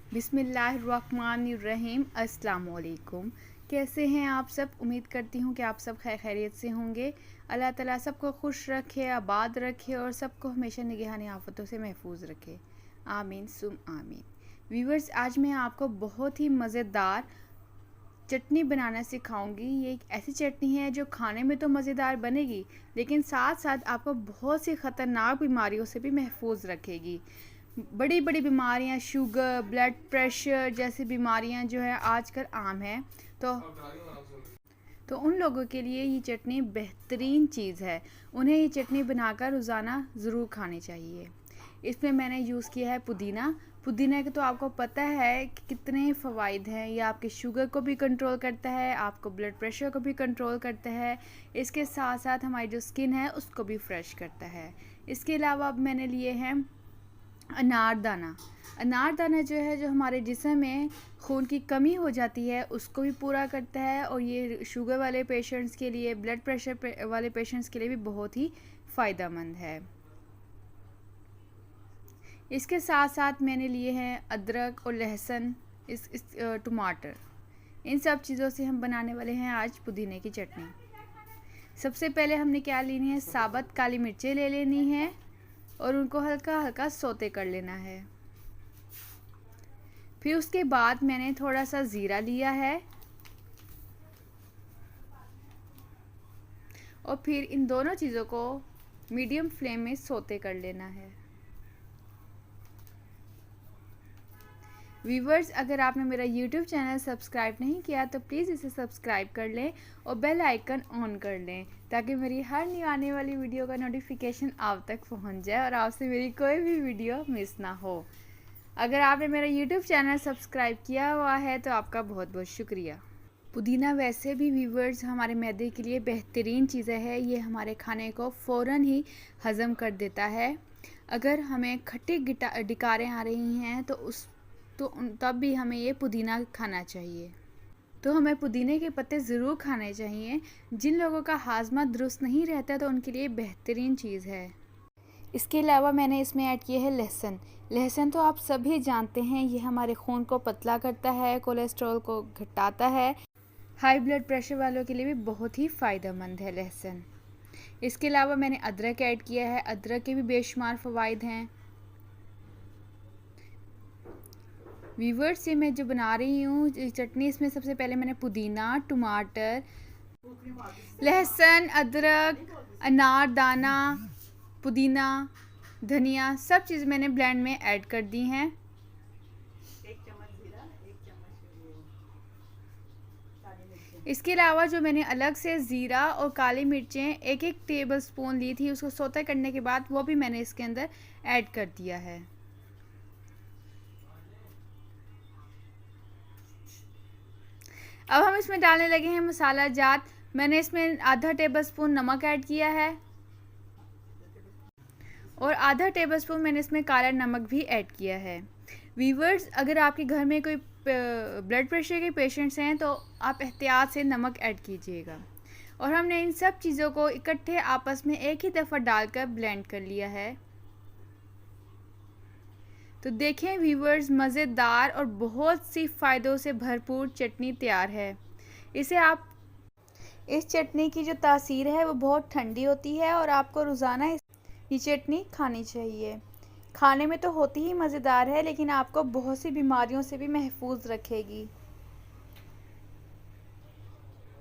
बिस्मिल्लाहिर्रहमानिर्रहीम। अस्सलाम वालेकुम। कैसे हैं आप सब? उम्मीद करती हूँ कि आप सब खैरियत से होंगे। अल्लाह ताला सबको खुश रखे, आबाद रखे और सबको हमेशा निगरानी आफतों से महफूज रखे। आमीन सुम आमीन। व्यूवर्स, आज मैं आपको बहुत ही मज़ेदार चटनी बनाना सिखाऊंगी। ये एक ऐसी चटनी है जो खाने में तो मज़ेदार बनेगी, लेकिन साथ साथ आपको बहुत सी ख़तरनाक बीमारियों से भी महफूज रखेगी। बड़ी बड़ी बीमारियां, शुगर, ब्लड प्रेशर जैसी बीमारियां जो है आजकल आम है। तो उन लोगों के लिए ये चटनी बेहतरीन चीज़ है। उन्हें ये चटनी बनाकर रोज़ाना ज़रूर खानी चाहिए। इसमें मैंने यूज़ किया है पुदीना। पुदीना के तो आपको पता है कि कितने फ़वाइद हैं। ये आपके शुगर को भी कंट्रोल करता है, आपको ब्लड प्रेशर को भी कंट्रोल करता है। इसके साथ साथ हमारी जो स्किन है उसको भी फ्रेश करता है। इसके अलावा अब मैंने लिए हैं अनारदाना। अनारदाना जो है, जो हमारे जिस्म में खून की कमी हो जाती है उसको भी पूरा करता है, और ये शुगर वाले पेशेंट्स के लिए, ब्लड प्रेशर वाले पेशेंट्स के लिए भी बहुत ही फ़ायदेमंद है। इसके साथ साथ मैंने लिए हैं अदरक और लहसुन, टमाटर। इन सब चीज़ों से हम बनाने वाले हैं आज पुदीने की चटनी। सबसे पहले हमने क्या लेनी है, साबुत काली मिर्चें ले लेनी है और उनको हल्का हल्का सौते कर लेना है। फिर उसके बाद मैंने थोड़ा सा ज़ीरा लिया है और फिर इन दोनों चीज़ों को मीडियम फ्लेम में सौते कर लेना है। व्यूवर्स, अगर आपने मेरा यूट्यूब चैनल सब्सक्राइब नहीं किया तो प्लीज़ इसे सब्सक्राइब कर लें और बेल आइकन ऑन कर लें, ताकि मेरी हर न्यू आने वाली वीडियो का नोटिफिकेशन आप तक पहुंच जाए और आपसे मेरी कोई भी वीडियो मिस ना हो। अगर आपने मेरा यूट्यूब चैनल सब्सक्राइब किया हुआ है तो आपका बहुत बहुत शुक्रिया। पुदीना वैसे भी व्यूवर्स हमारे मैदे के लिए बेहतरीन चीज़ है। ये हमारे खाने को फ़ौरन ही हज़म कर देता है। अगर हमें खट्टी डिकारें आ रही हैं तो तब भी हमें ये पुदीना खाना चाहिए। तो हमें पुदीने के पत्ते ज़रूर खाने चाहिए। जिन लोगों का हाजमा दुरुस्त नहीं रहता तो उनके लिए बेहतरीन चीज़ है। इसके अलावा मैंने इसमें ऐड किया है लहसुन। लहसुन तो आप सभी जानते हैं, ये हमारे खून को पतला करता है, कोलेस्ट्रॉल को घटाता है। हाई ब्लड प्रेशर वालों के लिए भी बहुत ही फ़ायदेमंद है लहसुन। इसके अलावा मैंने अदरक ऐड किया है। अदरक के भी बेशुमार फ़वाइद हैं। व्यूवर्स, ये मैं जो बना रही हूँ चटनी, इसमें सबसे पहले मैंने पुदीना, टमाटर, लहसुन, अदरक, अनारदाना, पुदीना, धनिया, सब चीज़ मैंने ब्लेंड में ऐड कर दी हैं। इसके अलावा जो मैंने अलग से ज़ीरा और काली मिर्चें एक एक टेबल स्पून ली थी, उसको सौते करने के बाद वो भी मैंने इसके अंदर ऐड कर दिया है। अब हम इसमें डालने लगे हैं मसाला जात। मैंने इसमें आधा टेबल स्पून नमक ऐड किया है और आधा टेबल स्पून मैंने इसमें काला नमक भी ऐड किया है। व्यूवर्स, अगर आपके घर में कोई ब्लड प्रेशर के पेशेंट्स हैं तो आप एहतियात से नमक ऐड कीजिएगा। और हमने इन सब चीज़ों को इकट्ठे आपस में एक ही दफ़ा डालकर ब्लेंड कर लिया है। तो देखें व्यूवर्स, मज़ेदार और बहुत सी फ़ायदों से भरपूर चटनी तैयार है। इस चटनी की जो तासीर है वो बहुत ठंडी होती है और आपको रोज़ाना ये चटनी खानी चाहिए। खाने में तो होती ही मज़ेदार है, लेकिन आपको बहुत सी बीमारियों से भी महफूज रखेगी।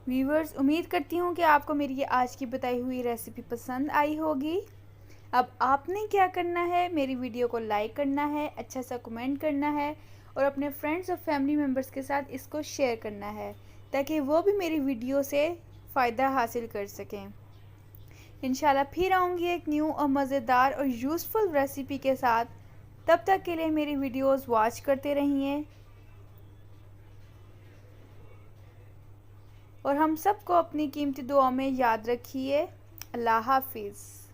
व्यूवर्स, उम्मीद करती हूँ कि आपको मेरी ये आज की बताई हुई रेसिपी पसंद आई होगी। अब आपने क्या करना है, मेरी वीडियो को लाइक करना है, अच्छा सा कमेंट करना है और अपने फ्रेंड्स और फैमिली मेम्बर्स के साथ इसको शेयर करना है, ताकि वो भी मेरी वीडियो से फ़ायदा हासिल कर सकें। इंशाल्लाह फिर आऊँगी एक न्यू और मज़ेदार और यूज़फुल रेसिपी के साथ। तब तक के लिए मेरी वीडियोस वॉच करते रहिए और हम सबको अपनी कीमती दुआ में याद रखिए। अल्लाह हाफिज़।